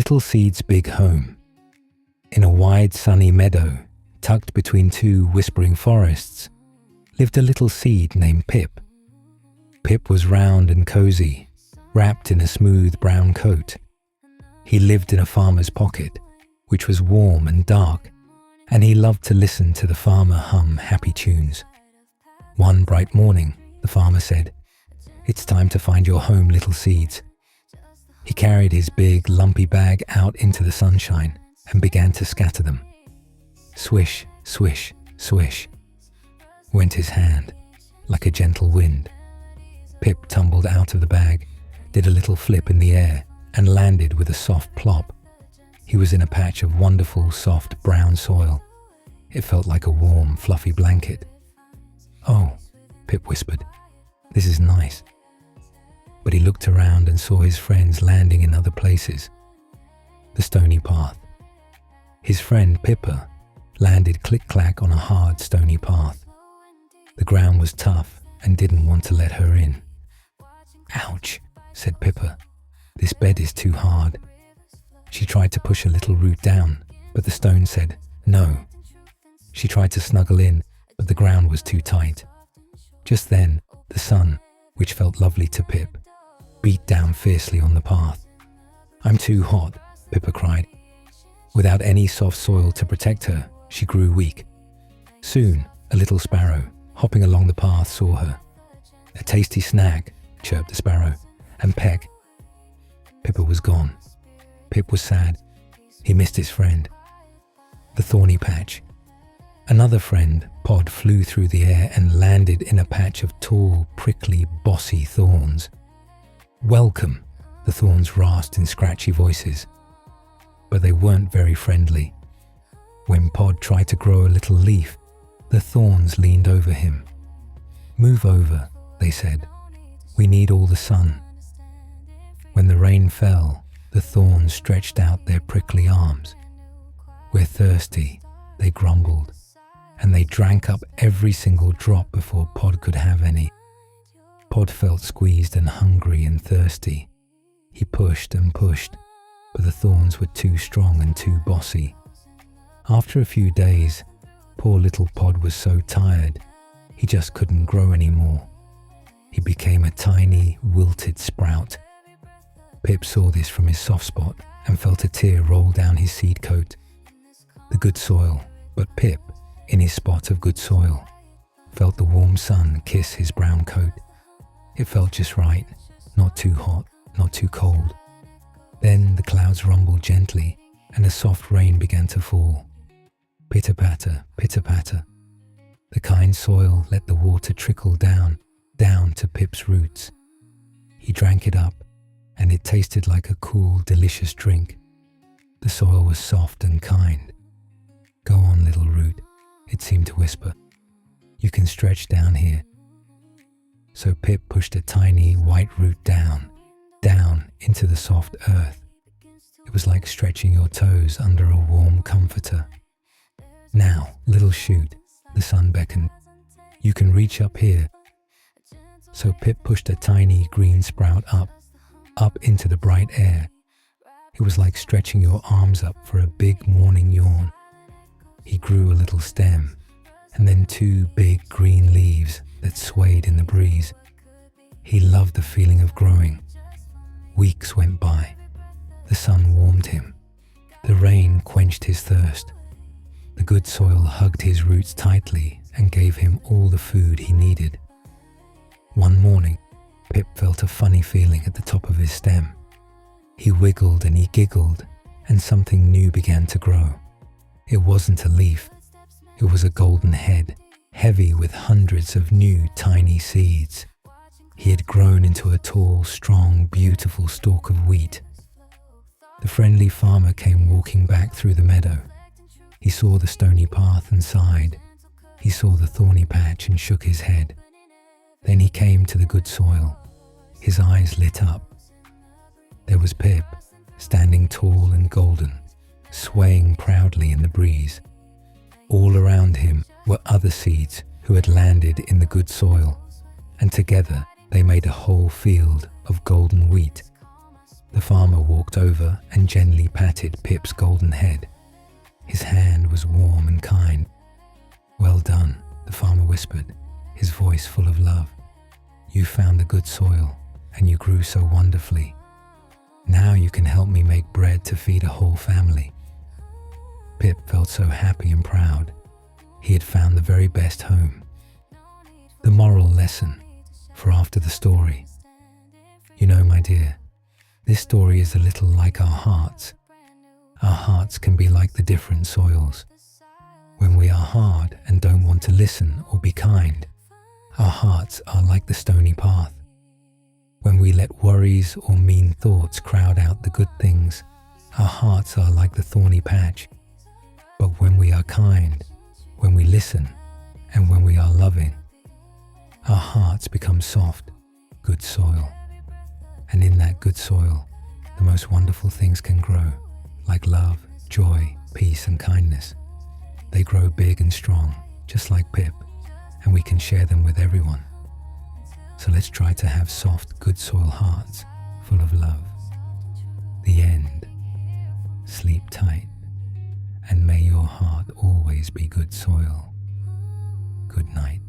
little seed's big home. In a wide sunny meadow, tucked between two whispering forests, lived a little seed named Pip. Pip was round and cozy, wrapped in a smooth brown coat. He lived in a farmer's pocket, which was warm and dark, and he loved to listen to the farmer hum happy tunes. One bright morning, the farmer said, "It's time to find your home, little seeds." He carried his big, lumpy bag out into the sunshine and began to scatter them. Swish, swish, swish, went his hand, like a gentle wind. Pip tumbled out of the bag, did a little flip in the air, and landed with a soft plop. He was in a patch of wonderful, soft, brown soil. It felt like a warm, fluffy blanket. "Oh," Pip whispered, "this is nice." But he looked around and saw his friends landing in other places. The stony path. His friend Pippa landed click-clack on a hard, stony path. The ground was tough and didn't want to let her in. "Ouch," said Pippa. "This bed is too hard." She tried to push a little root down, but the stone said no. She tried to snuggle in, but the ground was too tight. Just then, the sun, which felt lovely to Pip, beat down fiercely on the path. "I'm too hot," Pippa cried. Without any soft soil to protect her, she grew weak. Soon, a little sparrow, hopping along the path, saw her. "A tasty snack," chirped the sparrow, and peck. Pippa was gone. Pip was sad. He missed his friend. The thorny patch. Another friend, Pod, flew through the air and landed in a patch of tall, prickly, bossy thorns. "Welcome," the thorns rasped in scratchy voices. But they weren't very friendly. When Pod tried to grow a little leaf, the thorns leaned over him. "Move over," they said. "We need all the sun." When the rain fell, the thorns stretched out their prickly arms. "We're thirsty," they grumbled, and they drank up every single drop before Pod could have any. Pod felt squeezed and hungry and thirsty. He pushed and pushed, but the thorns were too strong and too bossy. After a few days, poor little Pod was so tired, he just couldn't grow anymore. He became a tiny, wilted sprout. Pip saw this from his soft spot and felt a tear roll down his seed coat. The good soil, but Pip, in his spot of good soil, felt the warm sun kiss his brown coat. It felt just right, not too hot, not too cold. Then the clouds rumbled gently and a soft rain began to fall. Pitter-patter, pitter-patter. The kind soil let the water trickle down to Pip's roots. He drank it up, and it tasted like a cool, delicious drink. The soil was soft and kind. "Go on, little root," it seemed to whisper. "You can stretch down here." So Pip pushed a tiny white root down into the soft earth. It was like stretching your toes under a warm comforter. "Now, little shoot," the sun beckoned. "You can reach up here." So Pip pushed a tiny green sprout up into the bright air. It was like stretching your arms up for a big morning yawn. He grew a little stem, and then two big green leaves that swayed in the breeze. He loved the feeling of growing. Weeks went by. The sun warmed him. The rain quenched his thirst. The good soil hugged his roots tightly and gave him all the food he needed. One morning, Pip felt a funny feeling at the top of his stem. He wiggled and he giggled, and something new began to grow. It wasn't a leaf. It was a golden head, heavy with hundreds of new tiny seeds. He had grown into a tall, strong, beautiful stalk of wheat. The friendly farmer came walking back through the meadow. He saw the stony path and sighed. He saw the thorny patch and shook his head. Then he came to the good soil. His eyes lit up. There was Pip, standing tall and golden, swaying proudly in the breeze. All around him were other seeds who had landed in the good soil, and together they made a whole field of golden wheat. The farmer walked over and gently patted Pip's golden head. His hand was warm and kind. "Well done," the farmer whispered, his voice full of love. "You found the good soil, and you grew so wonderfully. Now you can help me make bread to feed a whole family." Pip felt so happy and proud. He had found the very best home. The moral lesson for after the story. You know, my dear, this story is a little like our hearts. Our hearts can be like the different soils. When we are hard and don't want to listen or be kind, our hearts are like the stony path. When we let worries or mean thoughts crowd out the good things, our hearts are like the thorny patch. But when we are kind, when we listen, and when we are loving, our hearts become soft, good soil. And in that good soil, the most wonderful things can grow, like love, joy, peace, and kindness. They grow big and strong, just like Pip, and we can share them with everyone. So let's try to have soft, good soil hearts, full of love. The end. Sleep tight, and may your heart always be good soil. Good night.